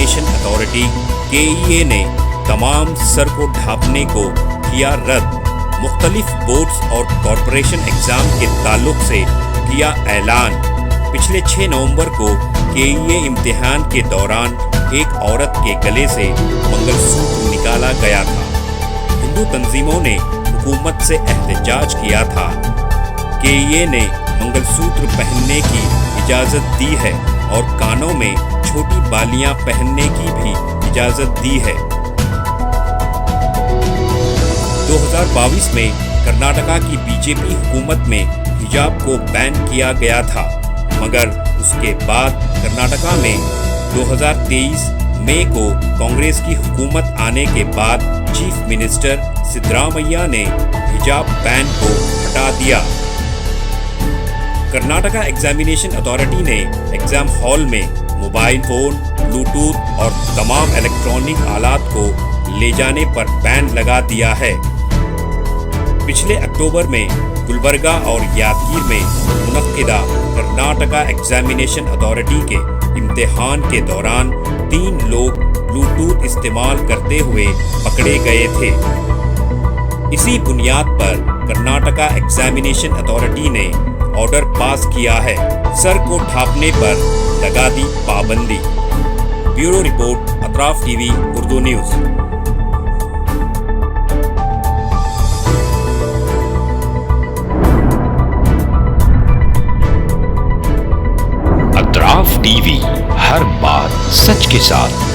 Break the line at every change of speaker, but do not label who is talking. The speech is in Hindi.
एग्जामिनेशन अथॉरिटी KEA ने तमाम सर को ढांपने को किया रद्द। मुख्तलिफ बोर्ड्स और कॉरपोरेशन एग्जाम के ताल्लुक से किया ऐलान। पिछले 6 नवंबर को KEA इम्तिहान के दौरान एक औरत के गले से मंगलसूत्र निकाला गया था। हिंदू तंजीमों ने हुकूमत से एहतजाज किया था। KEA ने मंगलसूत्र पहनने की इजाज़त दी है और कानों में छोटी बालियां पहनने की भी इजाज़त दी है। 2022 में कर्नाटका की बीजेपी हुकूमत में हिजाब को बैन किया गया था, मगर उसके बाद कर्नाटका में 2023 मई को कांग्रेस की हुकूमत आने के बाद चीफ मिनिस्टर सिद्धरामैया ने हिजाब बैन को हटा दिया। कर्नाटका एग्जामिनेशन अथॉरिटी ने एग्जाम हॉल में मोबाइल फोन, ब्लूटूथ और तमाम इलेक्ट्रॉनिक आलात को ले जाने पर बैन लगा दिया है। पिछले अक्टूबर में गुलबर्गा और यादगीर में मुनक्किदा कर्नाटका एग्जामिनेशन अथॉरिटी के इम्तिहान के दौरान 3 लोग ब्लूटूथ इस्तेमाल करते हुए पकड़े गए थे। इसी बुनियाद पर कर्नाटका एग्जामिनेशन अथॉरिटी ने ऑर्डर पास किया है। सर को ढांपने पर लगा दी पाबंदी। Bureau report, Atraf TV Urdu news.
Atraf TV, हर बात सच के साथ।